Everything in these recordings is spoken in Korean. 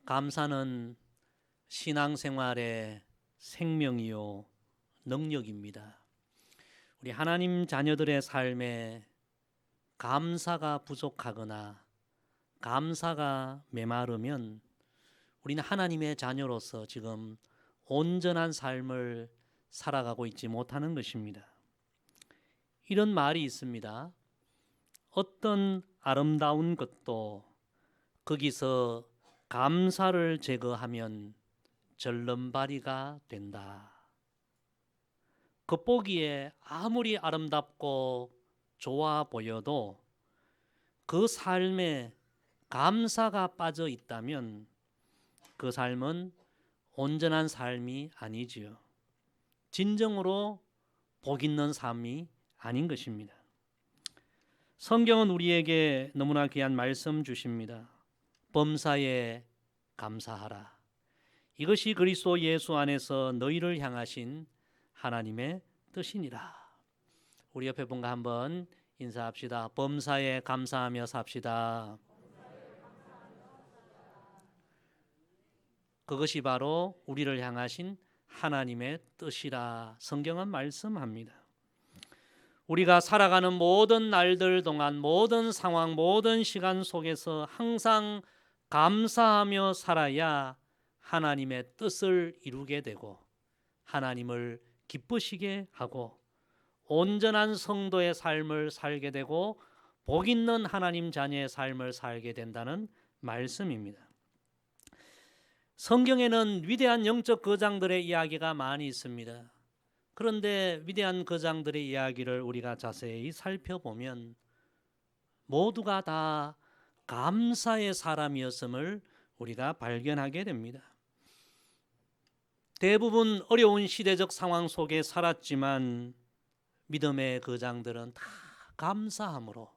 감사는 신앙생활의 생명이요 능력입니다. 우리 하나님 자녀들의 삶에 감사가 부족하거나 감사가 메마르면 우리는 하나님의 자녀로서 지금 온전한 삶을 살아가고 있지 못하는 것입니다. 이런 말이 있습니다. 어떤 아름다운 것도 거기서 감사를 제거하면 절름발이가 된다. 겉보기에 아무리 아름답고 좋아 보여도 그 삶에 감사가 빠져 있다면 그 삶은 온전한 삶이 아니지요. 진정으로 복 있는 삶이 아닌 것입니다. 성경은 우리에게 너무나 귀한 말씀 주십니다. 범사에 감사하라. 이것이 그리스도 예수 안에서 너희를 향하신 하나님의 뜻이니라. 우리 옆에 분과 한번 인사합시다. 범사에 감사하며 삽시다. 그것이 바로 우리를 향하신 하나님의 뜻이라 성경은 말씀합니다. 우리가 살아가는 모든 날들 동안 모든 상황 모든 시간 속에서 항상 감사하며 살아야 하나님의 뜻을 이루게 되고 하나님을 기쁘시게 하고 온전한 성도의 삶을 살게 되고 복 있는 하나님 자녀의 삶을 살게 된다는 말씀입니다. 성경에는 위대한 영적 거장들의 이야기가 많이 있습니다. 그런데 위대한 거장들의 이야기를 우리가 자세히 살펴보면 모두가 다 감사의 사람이었음을 우리가 발견하게 됩니다. 대부분 어려운 시대적 상황 속에 살았지만 믿음의 거장들은 다 감사함으로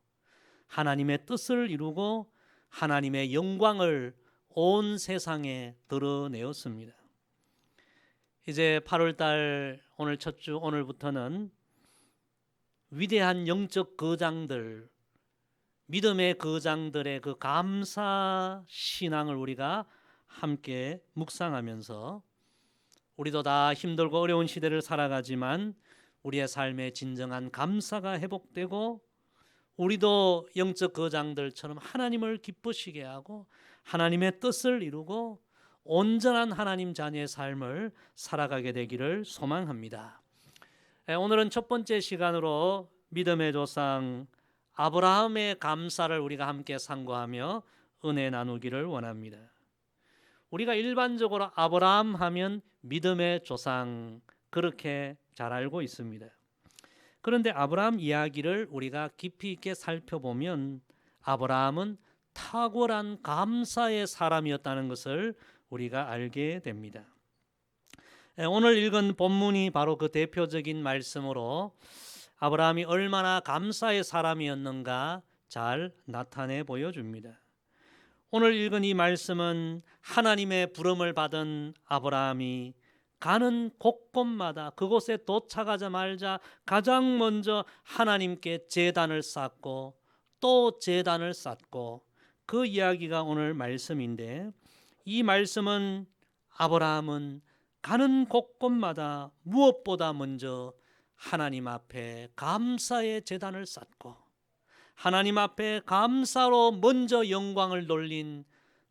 하나님의 뜻을 이루고 하나님의 영광을 온 세상에 드러내었습니다. 이제 8월달 오늘 첫 주 오늘부터는 위대한 영적 거장들 믿음의 거장들의 그 감사 신앙을 우리가 함께 묵상하면서 우리도 다 힘들고 어려운 시대를 살아가지만 우리의 삶에 진정한 감사가 회복되고 우리도 영적 거장들처럼 하나님을 기쁘시게 하고 하나님의 뜻을 이루고 온전한 하나님 자녀의 삶을 살아가게 되기를 소망합니다. 오늘은 첫 번째 시간으로 믿음의 조상 아브라함의 감사를 우리가 함께 상고하며 은혜 나누기를 원합니다. 우리가 일반적으로 아브라함 하면 믿음의 조상 그렇게 잘 알고 있습니다. 그런데 아브라함 이야기를 우리가 깊이 있게 살펴보면 아브라함은 탁월한 감사의 사람이었다는 것을 우리가 알게 됩니다. 오늘 읽은 본문이 바로 그 대표적인 말씀으로 아브라함이 얼마나 감사의 사람이었는가 잘 나타내 보여줍니다. 오늘 읽은 이 말씀은 하나님의 부름을 받은 아브라함이 가는 곳곳마다 그곳에 도착하자마자 가장 먼저 하나님께 제단을 쌓고 또 제단을 쌓고 그 이야기가 오늘 말씀인데 이 말씀은 아브라함은 가는 곳곳마다 무엇보다 먼저 하나님 앞에 감사의 제단을 쌓고 하나님 앞에 감사로 먼저 영광을 돌린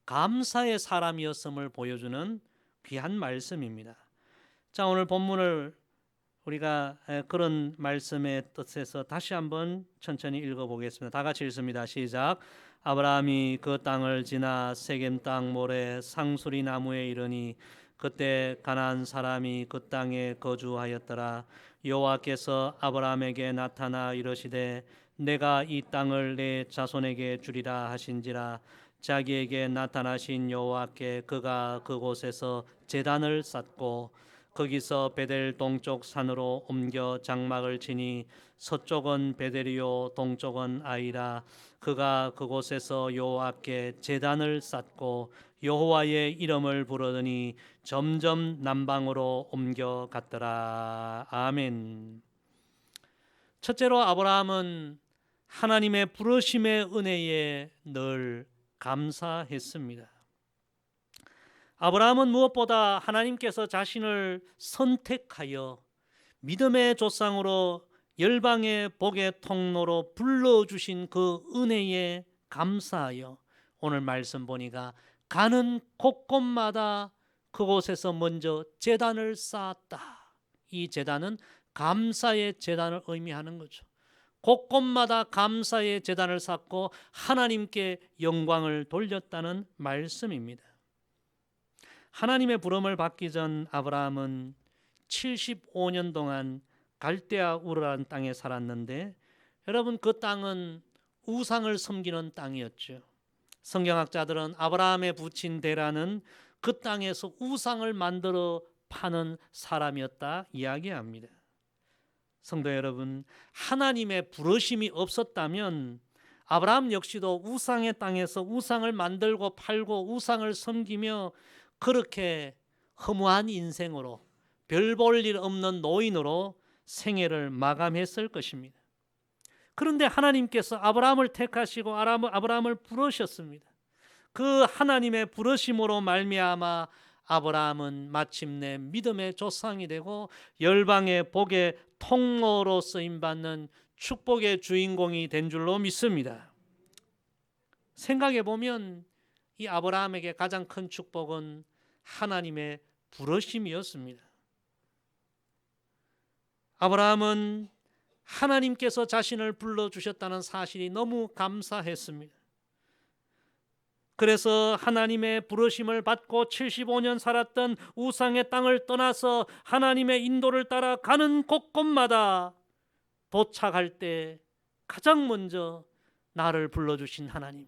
감사의 사람이었음을 보여주는 귀한 말씀입니다. 자, 오늘 본문을 우리가 그런 말씀의 뜻에서 다시 한번 천천히 읽어보겠습니다. 다 같이 읽습니다. 시작. 아브라함이 그 땅을 지나 세겜 땅 모래 상수리 나무에 이르니 그때 가나안 사람이 그 땅에 거주하였더라. 여호와께서 아브라함에게 나타나 이르시되 내가 이 땅을 내 자손에게 주리라 하신지라. 자기에게 나타나신 여호와께 그가 그곳에서 제단을 쌓고 거기서 베델 동쪽 산으로 옮겨 장막을 지니 서쪽은 베델이요 동쪽은 아이라. 그가 그곳에서 여호와께 제단을 쌓고 여호와의 이름을 부르더니 점점 남방으로 옮겨갔더라. 아멘. 첫째로 아브라함은 하나님의 부르심의 은혜에 늘 감사했습니다. 아브라함은 무엇보다 하나님께서 자신을 선택하여 믿음의 조상으로 열방의 복의 통로로 불러주신 그 은혜에 감사하여 오늘 말씀 보니까 가는 곳곳마다 그곳에서 먼저 제단을 쌓았다. 이 제단은 감사의 제단을 의미하는 거죠. 곳곳마다 감사의 제단을 쌓고 하나님께 영광을 돌렸다는 말씀입니다. 하나님의 부름을 받기 전 아브라함은 75년 동안 갈대아 우르라는 땅에 살았는데, 여러분, 그 땅은 우상을 섬기는 땅이었죠. 성경학자들은 아브라함의 부친 데라는 그 땅에서 우상을 만들어 파는 사람이었다 이야기합니다. 성도 여러분, 하나님의 부르심이 없었다면 아브라함 역시도 우상의 땅에서 우상을 만들고 팔고 우상을 섬기며 그렇게 허무한 인생으로 별 볼 일 없는 노인으로 생애를 마감했을 것입니다. 그런데 하나님께서 아브라함을 택하시고 아브라함을 부르셨습니다. 그 하나님의 부르심으로 말미암아 아브라함은 마침내 믿음의 조상이 되고 열방의 복의 통로로 쓰임받는 축복의 주인공이 된 줄로 믿습니다. 생각해 보면 이 아브라함에게 가장 큰 축복은 하나님의 부르심이었습니다. 아브라함은 하나님께서 자신을 불러주셨다는 사실이 너무 감사했습니다. 그래서 하나님의 부르심을 받고 75년 살았던 우상의 땅을 떠나서 하나님의 인도를 따라 가는 곳곳마다 도착할 때 가장 먼저 나를 불러주신 하나님,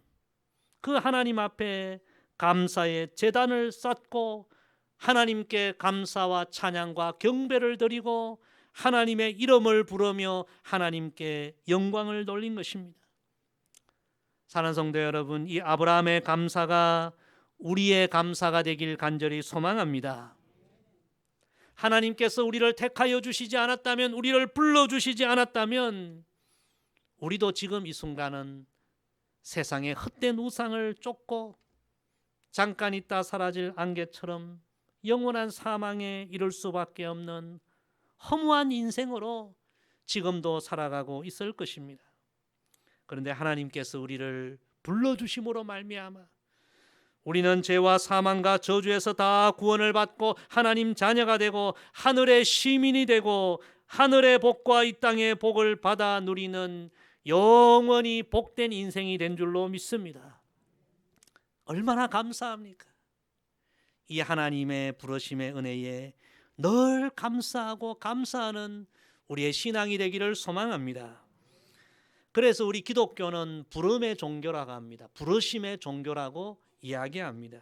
그 하나님 앞에 감사의 제단을 쌓고 하나님께 감사와 찬양과 경배를 드리고 하나님의 이름을 부르며 하나님께 영광을 돌린 것입니다. 사랑하는 성도 여러분, 이 아브라함의 감사가 우리의 감사가 되길 간절히 소망합니다. 하나님께서 우리를 택하여 주시지 않았다면, 우리를 불러주시지 않았다면 우리도 지금 이 순간은 세상의 헛된 우상을 쫓고 잠깐 있다 사라질 안개처럼 영원한 사망에 이를 수밖에 없는 허무한 인생으로 지금도 살아가고 있을 것입니다. 그런데 하나님께서 우리를 불러주심으로 말미암아 우리는 죄와 사망과 저주에서 다 구원을 받고 하나님 자녀가 되고 하늘의 시민이 되고 하늘의 복과 이 땅의 복을 받아 누리는 영원히 복된 인생이 된 줄로 믿습니다. 얼마나 감사합니까? 이 하나님의 부르심의 은혜에 늘 감사하고 감사하는 우리의 신앙이 되기를 소망합니다. 그래서 우리 기독교는 부름의 종교라고 합니다. 부르심의 종교라고 이야기합니다.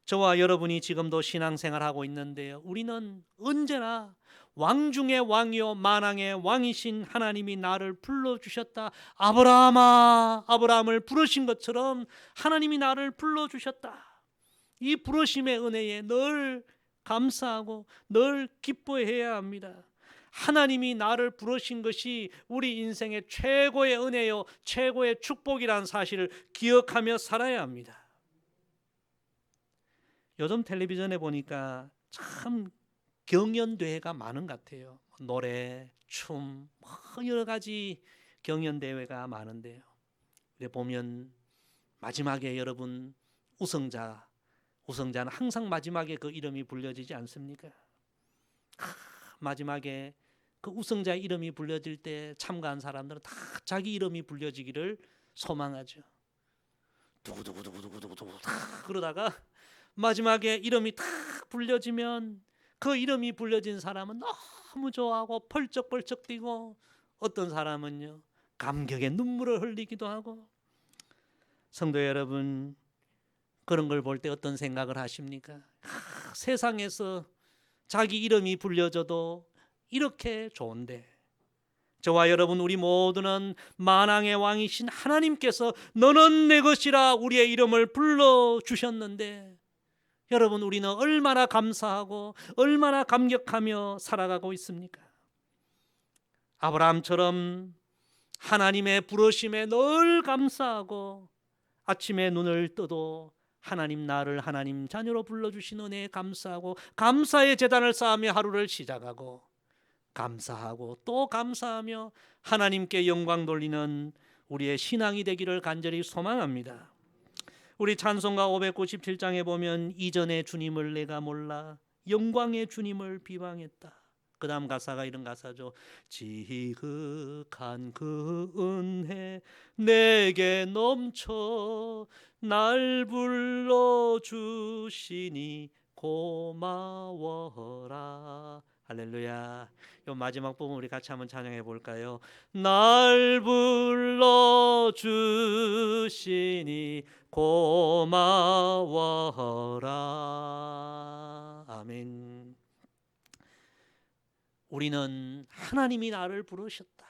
저와 여러분이 지금도 신앙생활하고 있는데요, 우리는 언제나 왕 중의 왕이요 만왕의 왕이신 하나님이 나를 불러주셨다, 아브라함아, 아브라함을 부르신 것처럼 하나님이 나를 불러주셨다. 이 부르심의 은혜에 늘 감사하고 늘 기뻐해야 합니다. 하나님이 나를 부르신 것이 우리 인생의 최고의 은혜요 최고의 축복이라는 사실을 기억하며 살아야 합니다. 요즘 텔레비전에 보니까 참 경연대회가 많은 것 같아요. 노래, 춤, 여러 가지 경연대회가 많은데요, 보면 마지막에 여러분 우승자는 항상 마지막에 그 이름이 불려지지 않습니까? 마지막에 그 우승자의 이름이 불려질 때 참가한 사람들은 다 자기 이름이 불려지기를 소망하죠. 두구두구두구두구두구 그러다가 마지막에 이름이 탁 불려지면 그 이름이 불려진 사람은 너무 좋아하고 펄쩍펄쩍 뛰고 어떤 사람은요 감격의 눈물을 흘리기도 하고. 성도 여러분, 그런 걸 볼 때 어떤 생각을 하십니까? 세상에서 자기 이름이 불려져도 이렇게 좋은데, 저와 여러분 우리 모두는 만왕의 왕이신 하나님께서 너는 내 것이라 우리의 이름을 불러주셨는데, 여러분 우리는 얼마나 감사하고 얼마나 감격하며 살아가고 있습니까? 아브라함처럼 하나님의 부르심에 늘 감사하고 아침에 눈을 떠도 하나님 나를 하나님 자녀로 불러주신 은혜에 감사하고 감사의 제단을 쌓으며 하루를 시작하고, 감사하고 또 감사하며 하나님께 영광 돌리는 우리의 신앙이 되기를 간절히 소망합니다. 우리 찬송가 597장에 보면 이전의 주님을 내가 몰라 영광의 주님을 비방했다. 그 다음 가사가 이런 가사죠. 지극한 그 은혜 내게 넘쳐 날 불러주시니 고마워라. 할렐루야. 이 마지막 부분 우리 같이 한번 찬양해 볼까요? 날 불러주시니 고마워라. 아멘. 우리는 하나님이 나를 부르셨다.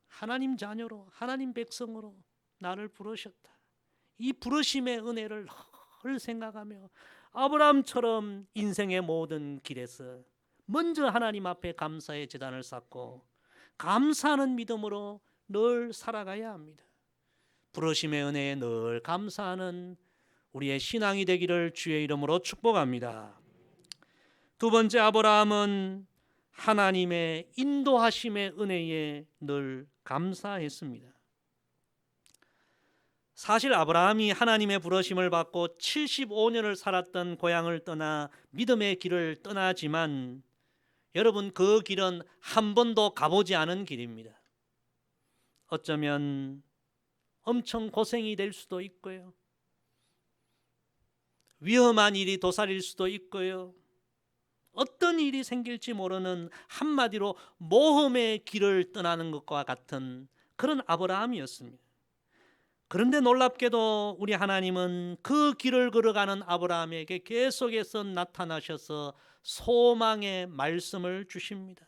하나님 자녀로, 하나님 백성으로 나를 부르셨다. 이 부르심의 은혜를 늘 생각하며 아브라함처럼 인생의 모든 길에서 먼저 하나님 앞에 감사의 제단을 쌓고 감사하는 믿음으로 늘 살아가야 합니다. 부르심의 은혜에 늘 감사하는 우리의 신앙이 되기를 주의 이름으로 축복합니다. 두 번째, 아브라함은 하나님의 인도하심의 은혜에 늘 감사했습니다. 사실 아브라함이 하나님의 부르심을 받고 75년을 살았던 고향을 떠나 믿음의 길을 떠나지만, 여러분 그 길은 한 번도 가보지 않은 길입니다. 어쩌면 엄청 고생이 될 수도 있고요, 위험한 일이 도사릴 수도 있고요, 어떤 일이 생길지 모르는, 한마디로 모험의 길을 떠나는 것과 같은 그런 아브라함이었습니다. 그런데 놀랍게도 우리 하나님은 그 길을 걸어가는 아브라함에게 계속해서 나타나셔서 소망의 말씀을 주십니다.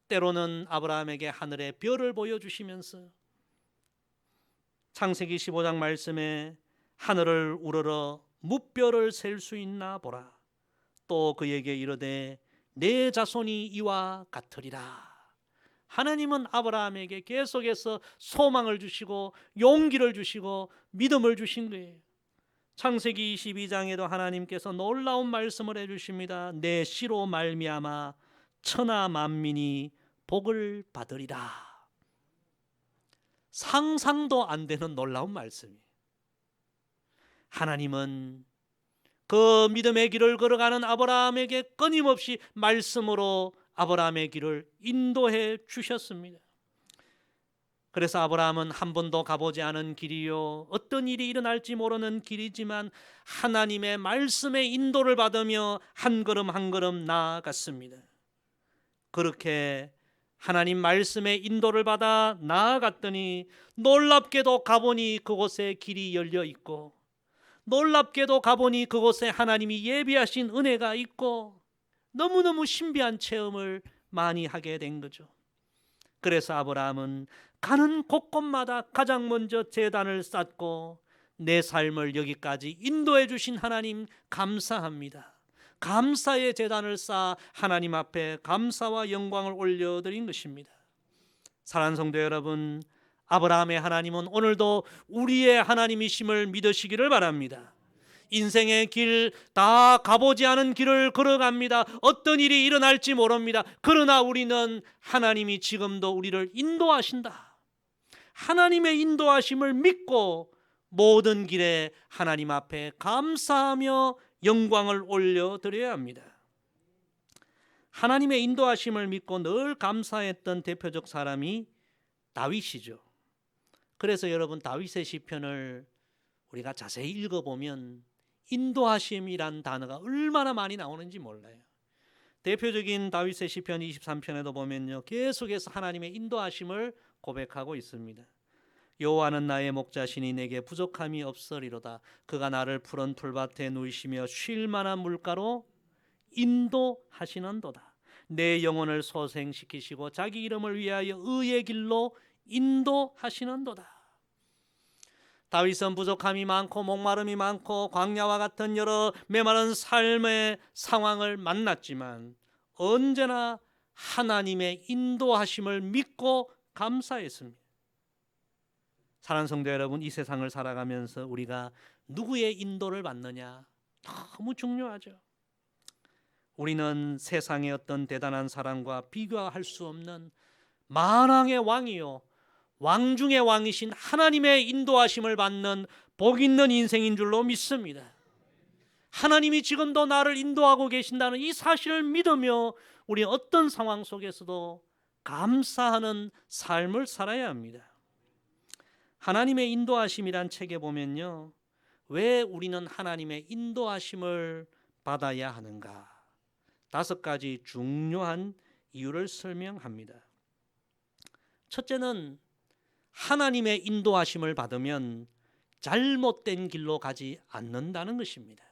때로는 아브라함에게 하늘의 별을 보여주시면서 창세기 15장 말씀에 하늘을 우러러 뭇별을 셀 수 있나 보라. 또 그에게 이르되 내 자손이 이와 같으리라. 하나님은 아브라함에게 계속해서 소망을 주시고 용기를 주시고 믿음을 주신 거예요. 창세기 22장에도 하나님께서 놀라운 말씀을 해주십니다. 내 씨로 말미암아 천하 만민이 복을 받으리라. 상상도 안 되는 놀라운 말씀이에요. 하나님은 그 믿음의 길을 걸어가는 아브라함에게 끊임없이 말씀으로 아브라함의 길을 인도해 주셨습니다. 그래서 아브라함은 한 번도 가보지 않은 길이요, 어떤 일이 일어날지 모르는 길이지만 하나님의 말씀의 인도를 받으며 한 걸음 한 걸음 나아갔습니다. 그렇게 하나님 말씀의 인도를 받아 나아갔더니 놀랍게도 가보니 그곳에 길이 열려 있고, 놀랍게도 가보니 그곳에 하나님이 예비하신 은혜가 있고, 너무너무 신비한 체험을 많이 하게 된 거죠. 그래서 아브라함은 가는 곳곳마다 가장 먼저 제단을 쌓고 내 삶을 여기까지 인도해 주신 하나님 감사합니다. 감사의 제단을 쌓아 하나님 앞에 감사와 영광을 올려드린 것입니다. 사랑하는 성도 여러분, 아브라함의 하나님은 오늘도 우리의 하나님이심을 믿으시기를 바랍니다. 인생의 길 다 가보지 않은 길을 걸어갑니다. 어떤 일이 일어날지 모릅니다. 그러나 우리는 하나님이 지금도 우리를 인도하신다. 하나님의 인도하심을 믿고 모든 길에 하나님 앞에 감사하며 영광을 올려드려야 합니다. 하나님의 인도하심을 믿고 늘 감사했던 대표적 사람이 다윗이죠. 그래서 여러분 다윗의 시편을 우리가 자세히 읽어보면 인도하심이란 단어가 얼마나 많이 나오는지 몰라요. 대표적인 다윗의 시편 23편에도 보면요, 계속해서 하나님의 인도하심을 고백하고 있습니다. 여호와는 나의 목자시니 내게 부족함이 없으리로다. 그가 나를 푸른 풀밭에 누이시며 쉴 만한 물가로 인도하시는도다. 내 영혼을 소생시키시고 자기 이름을 위하여 의의 길로 인도하시는도다. 다윗은 부족함이 많고 목마름이 많고 광야와 같은 여러 메마른 삶의 상황을 만났지만 언제나 하나님의 인도하심을 믿고 감사했습니다. 사랑하는 성도 여러분, 이 세상을 살아가면서 우리가 누구의 인도를 받느냐 너무 중요하죠. 우리는 세상의 어떤 대단한 사람과 비교할 수 없는 만왕의 왕이요 왕 중의 왕이신 하나님의 인도하심을 받는 복 있는 인생인 줄로 믿습니다. 하나님이 지금도 나를 인도하고 계신다는 이 사실을 믿으며 우리 어떤 상황 속에서도 감사하는 삶을 살아야 합니다. 하나님의 인도하심이란 책에 보면요, 왜 우리는 하나님의 인도하심을 받아야 하는가 5가지 중요한 이유를 설명합니다. 첫째는 하나님의 인도하심을 받으면 잘못된 길로 가지 않는다는 것입니다.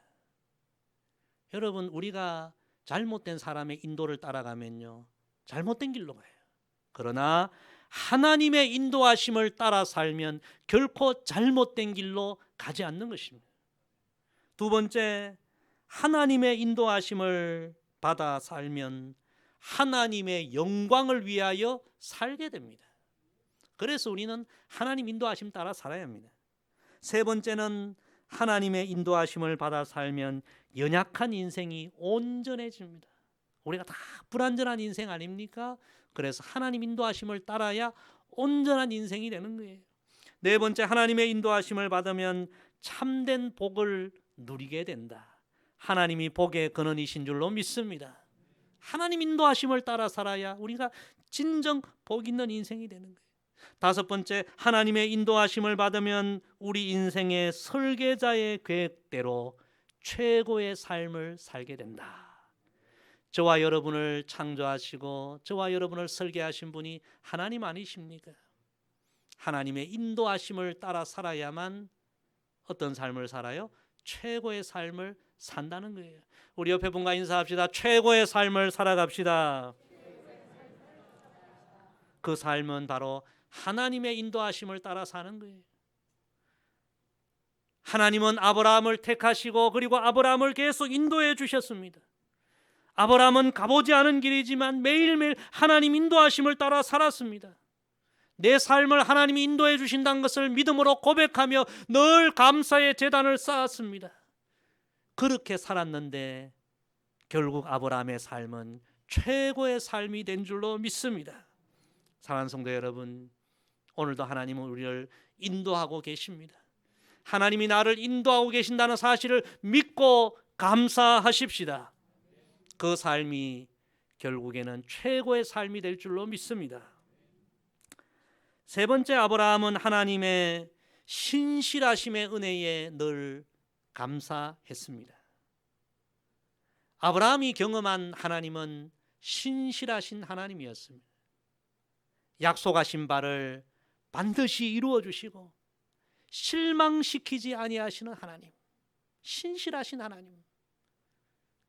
여러분, 우리가 잘못된 사람의 인도를 따라가면요 잘못된 길로 가요. 그러나 하나님의 인도하심을 따라 살면 결코 잘못된 길로 가지 않는 것입니다. 두 번째, 하나님의 인도하심을 받아 살면 하나님의 영광을 위하여 살게 됩니다. 그래서 우리는 하나님 인도하심 따라 살아야 합니다. 세 번째는 하나님의 인도하심을 받아 살면 연약한 인생이 온전해집니다. 우리가 다 불완전한 인생 아닙니까? 그래서 하나님 인도하심을 따라야 온전한 인생이 되는 거예요. 네 번째, 하나님의 인도하심을 받으면 참된 복을 누리게 된다. 하나님이 복의 근원이신 줄로 믿습니다. 하나님 인도하심을 따라 살아야 우리가 진정 복 있는 인생이 되는 거예요. 다섯 번째, 하나님의 인도하심을 받으면 우리 인생의 설계자의 계획대로 최고의 삶을 살게 된다. 저와 여러분을 창조하시고 저와 여러분을 설계하신 분이 하나님 아니십니까? 하나님의 인도하심을 따라 살아야만 어떤 삶을 살아요? 최고의 삶을 산다는 거예요. 우리 옆에 분과 인사합시다. 최고의 삶을 살아갑시다. 그 삶은 바로 하나님의 인도하심을 따라 사는 거예요. 하나님은 아브라함을 택하시고 그리고 아브라함을 계속 인도해 주셨습니다. 아브라함은 가보지 않은 길이지만 매일매일 하나님 인도하심을 따라 살았습니다. 내 삶을 하나님이 인도해 주신다는 것을 믿음으로 고백하며 늘 감사의 제단을 쌓았습니다. 그렇게 살았는데 결국 아브라함의 삶은 최고의 삶이 된 줄로 믿습니다. 사랑하는 성도 여러분, 오늘도 하나님은 우리를 인도하고 계십니다. 하나님이 나를 인도하고 계신다는 사실을 믿고 감사하십시다. 그 삶이 결국에는 최고의 삶이 될 줄로 믿습니다. 세 번째, 아브라함은 하나님의 신실하심의 은혜에 늘 감사했습니다. 아브라함이 경험한 하나님은 신실하신 하나님이었습니다. 약속하신 바를 반드시 이루어 주시고 실망시키지 아니하시는 하나님, 신실하신 하나님.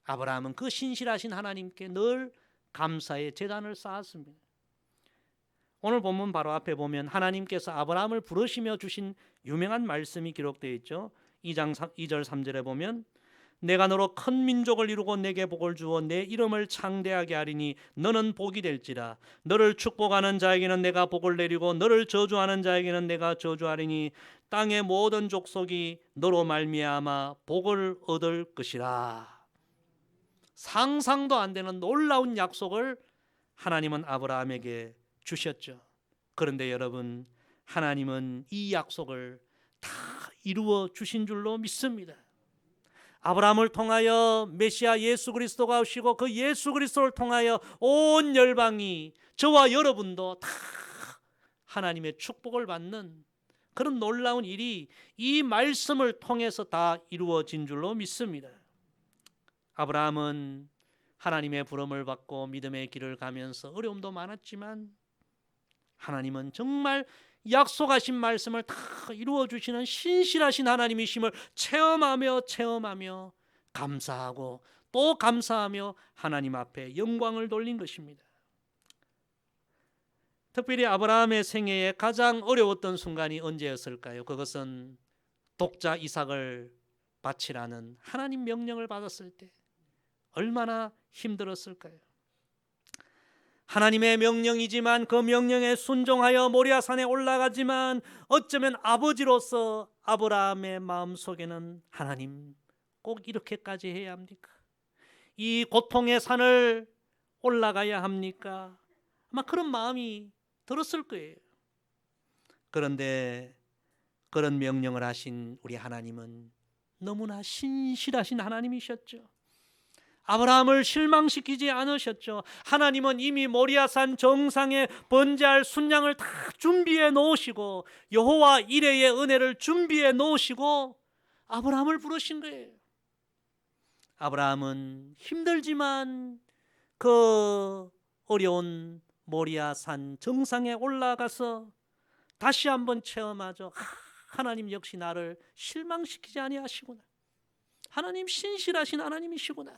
아브라함은 그 신실하신 하나님께 늘 감사의 제단을 쌓았습니다. 오늘 본문 바로 앞에 보면 하나님께서 아브라함을 부르시며 주신 유명한 말씀이 기록되어 있죠. 2장 2절 3절에 보면 내가 너로 큰 민족을 이루고 내게 복을 주어 내 이름을 창대하게 하리니 너는 복이 될지라. 너를 축복하는 자에게는 내가 복을 내리고 너를 저주하는 자에게는 내가 저주하리니 땅의 모든 족속이 너로 말미암아 복을 얻을 것이라. 상상도 안 되는 놀라운 약속을 하나님은 아브라함에게 주셨죠. 그런데 여러분, 하나님은 이 약속을 다 이루어 주신 줄로 믿습니다. 아브라함을 통하여 메시아 예수 그리스도가 오시고 그 예수 그리스도를 통하여 온 열방이, 저와 여러분도 다 하나님의 축복을 받는 그런 놀라운 일이 이 말씀을 통해서 다 이루어진 줄로 믿습니다. 아브라함은 하나님의 부름을 받고 믿음의 길을 가면서 어려움도 많았지만 하나님은 정말 약속하신 말씀을 다 이루어 주시는 신실하신 하나님이심을 체험하며 감사하고 또 감사하며 하나님 앞에 영광을 돌린 것입니다. 특별히 아브라함의 생애에 가장 어려웠던 순간이 언제였을까요? 그것은 독자 이삭을 바치라는 하나님 명령을 받았을 때 얼마나 힘들었을까요? 하나님의 명령이지만 그 명령에 순종하여 모리아산에 올라가지만 어쩌면 아버지로서 아브라함의 마음속에는 하나님 꼭 이렇게까지 해야 합니까? 이 고통의 산을 올라가야 합니까? 아마 그런 마음이 들었을 거예요. 그런데 그런 명령을 하신 우리 하나님은 너무나 신실하신 하나님이셨죠. 아브라함을 실망시키지 않으셨죠. 하나님은 이미 모리아산 정상에 번제할 순양을 다 준비해 놓으시고 여호와 이레의 은혜를 준비해 놓으시고 아브라함을 부르신 거예요. 아브라함은 힘들지만 그 어려운 모리아산 정상에 올라가서 다시 한번 체험하죠. 하나님 역시 나를 실망시키지 아니하시구나. 하나님 신실하신 하나님이시구나.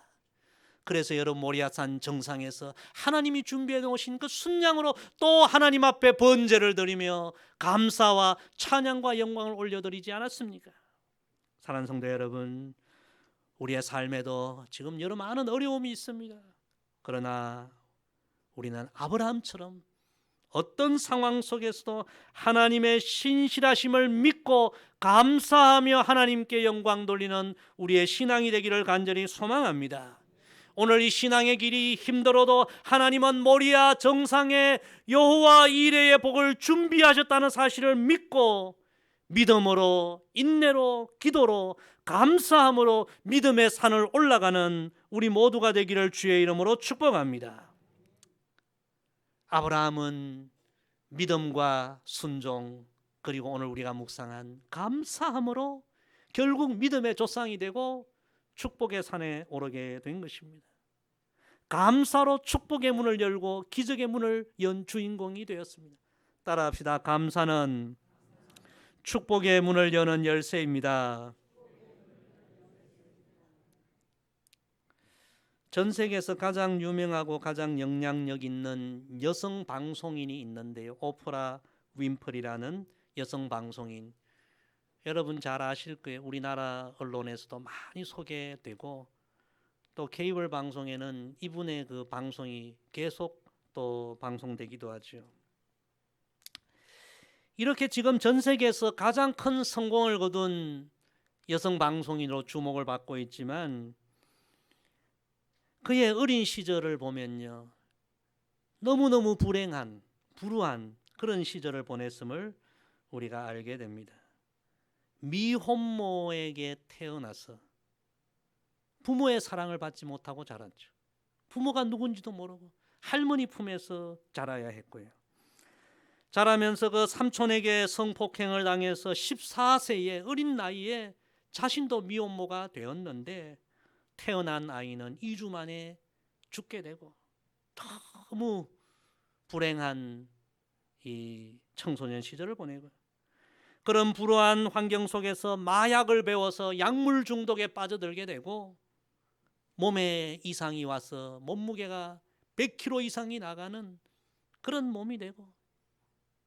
그래서 여러분 모리아산 정상에서 하나님이 준비해 놓으신 그 순양으로 또 하나님 앞에 번제를 드리며 감사와 찬양과 영광을 올려드리지 않았습니까? 사랑하는 성도 여러분, 우리의 삶에도 지금 여러 많은 어려움이 있습니다. 그러나 우리는 아브라함처럼 어떤 상황 속에서도 하나님의 신실하심을 믿고 감사하며 하나님께 영광 돌리는 우리의 신앙이 되기를 간절히 소망합니다. 오늘 이 신앙의 길이 힘들어도 하나님은 모리아 정상에 여호와 이레의 복을 준비하셨다는 사실을 믿고 믿음으로, 인내로, 기도로, 감사함으로 믿음의 산을 올라가는 우리 모두가 되기를 주의 이름으로 축복합니다. 아브라함은 믿음과 순종, 그리고 오늘 우리가 묵상한 감사함으로 결국 믿음의 조상이 되고 축복의 산에 오르게 된 것입니다. 감사로 축복의 문을 열고 기적의 문을 연 주인공이 되었습니다. 따라합시다. 감사는 축복의 문을 여는 열쇠입니다. 전 세계에서 가장 유명하고 가장 영향력 있는 여성 방송인이 있는데요. 오프라 윈프리라는 여성 방송인. 여러분 잘 아실 거예요. 우리나라 언론에서도 많이 소개되고 또 케이블 방송에는 이분의 그 방송이 계속 또 방송되기도 하죠. 이렇게 지금 전 세계에서 가장 큰 성공을 거둔 여성 방송인으로 주목을 받고 있지만 그의 어린 시절을 보면요, 너무너무 불우한 그런 시절을 보냈음을 우리가 알게 됩니다. 미혼모에게 태어나서 부모의 사랑을 받지 못하고 자랐죠. 부모가 누군지도 모르고 할머니 품에서 자라야 했고요. 자라면서 그 삼촌에게 성폭행을 당해서 14세의 어린 나이에 자신도 미혼모가 되었는데 태어난 아이는 2주 만에 죽게 되고 너무 불행한 이 청소년 시절을 보내고 그런 불우한 환경 속에서 마약을 배워서 약물 중독에 빠져들게 되고 몸에 이상이 와서 몸무게가 100kg 이상이 나가는 그런 몸이 되고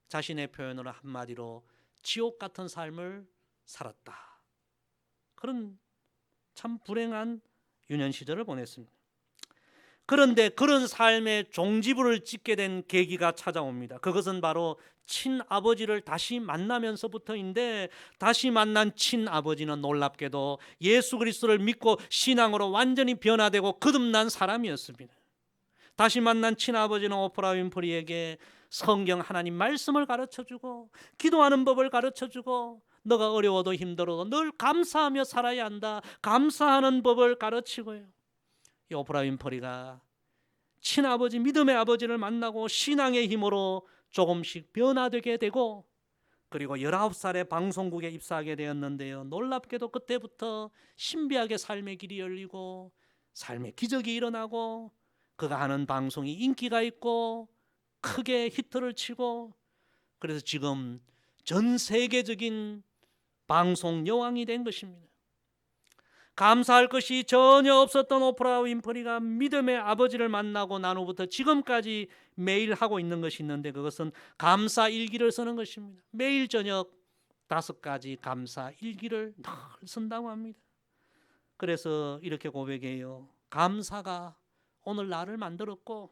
자신의 표현으로 한마디로 지옥 같은 삶을 살았다. 그런 참 불행한 유년 시절을 보냈습니다. 그런데 그런 삶의 종지부를 찍게 된 계기가 찾아옵니다. 그것은 바로 친아버지를 다시 만나면서부터인데 다시 만난 친아버지는 놀랍게도 예수 그리스도를 믿고 신앙으로 완전히 변화되고 거듭난 사람이었습니다. 다시 만난 친아버지는 오프라 윈프리에게 성경 하나님 말씀을 가르쳐주고 기도하는 법을 가르쳐주고 너가 어려워도 힘들어도 늘 감사하며 살아야 한다. 감사하는 법을 가르치고요. 이 오프라 윈프리가 친아버지 믿음의 아버지를 만나고 신앙의 힘으로 조금씩 변화되게 되고 그리고 19살에 방송국에 입사하게 되었는데요. 놀랍게도 그때부터 신비하게 삶의 길이 열리고 삶의 기적이 일어나고 그가 하는 방송이 인기가 있고 크게 히트를 치고 그래서 지금 전 세계적인 방송 여왕이 된 것입니다. 감사할 것이 전혀 없었던 오프라 윈프리가 믿음의 아버지를 만나고 난 후부터 지금까지 매일 하고 있는 것이 있는데, 그것은 감사 일기를 쓰는 것입니다. 매일 저녁 5가지 감사 일기를 늘 쓴다고 합니다. 그래서 이렇게 고백해요. 감사가 오늘 나를 만들었고,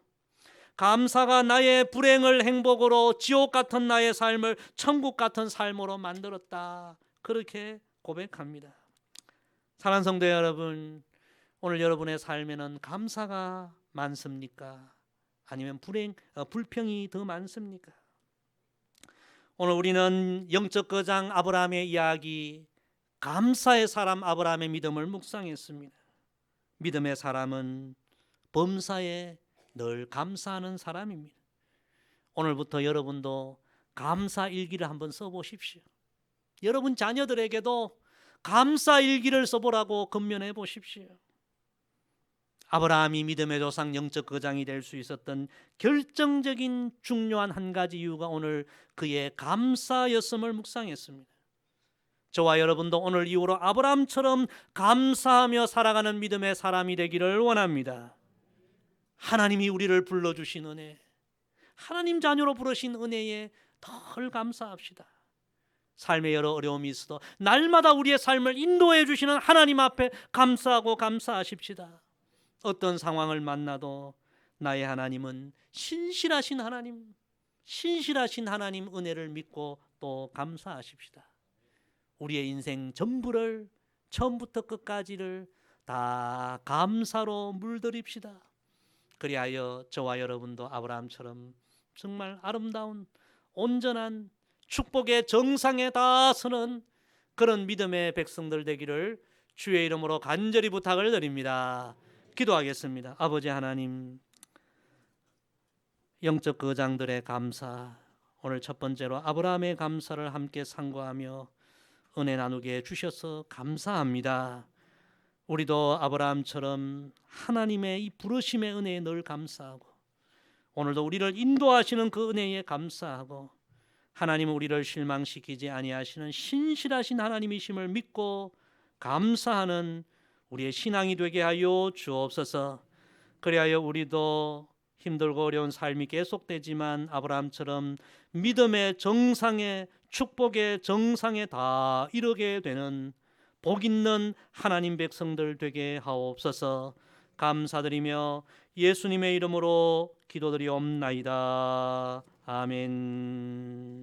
감사가 나의 불행을 행복으로, 지옥 같은 나의 삶을 천국 같은 삶으로 만들었다. 그렇게 고백합니다. 사랑하는 성도 여러분, 오늘 여러분의 삶에는 감사가 많습니까? 아니면 불평이 더 많습니까? 오늘 우리는 영적 거장 아브라함의 이야기, 감사의 사람 아브라함의 믿음을 묵상했습니다. 믿음의 사람은 범사에 늘 감사하는 사람입니다. 오늘부터 여러분도 감사 일기를 한번 써보십시오. 여러분 자녀들에게도 감사 일기를 써보라고 권면해 보십시오. 아브라함이 믿음의 조상 영적 거장이 될 수 있었던 결정적인 중요한 한 가지 이유가 오늘 그의 감사였음을 묵상했습니다. 저와 여러분도 오늘 이후로 아브라함처럼 감사하며 살아가는 믿음의 사람이 되기를 원합니다. 하나님이 우리를 불러주신 은혜, 하나님 자녀로 부르신 은혜에 덜 감사합시다. 삶의 여러 어려움이 있어도 날마다 우리의 삶을 인도해 주시는 하나님 앞에 감사하고 감사하십시다. 어떤 상황을 만나도 나의 하나님은 신실하신 하나님, 신실하신 하나님 은혜를 믿고 또 감사하십시다. 우리의 인생 전부를, 처음부터 끝까지를 다 감사로 물들입시다. 그리하여 저와 여러분도 아브라함처럼 정말 아름다운 온전한 축복의 정상에 닿아서는 그런 믿음의 백성들 되기를 주의 이름으로 간절히 부탁을 드립니다. 기도하겠습니다. 아버지 하나님, 영적 거장들의 감사, 오늘 첫 번째로 아브라함의 감사를 함께 상고하며 은혜 나누게 해주셔서 감사합니다. 우리도 아브라함처럼 하나님의 이 부르심의 은혜에 늘 감사하고, 오늘도 우리를 인도하시는 그 은혜에 감사하고, 하나님은 우리를 실망시키지 아니하시는 신실하신 하나님이심을 믿고 감사하는 우리의 신앙이 되게 하여 주옵소서. 그리하여 우리도 힘들고 어려운 삶이 계속되지만 아브라함처럼 믿음의 정상에, 축복의 정상에 다 이르게 되는 복 있는 하나님 백성들 되게 하옵소서. 감사드리며 예수님의 이름으로 기도드리옵나이다. 아멘.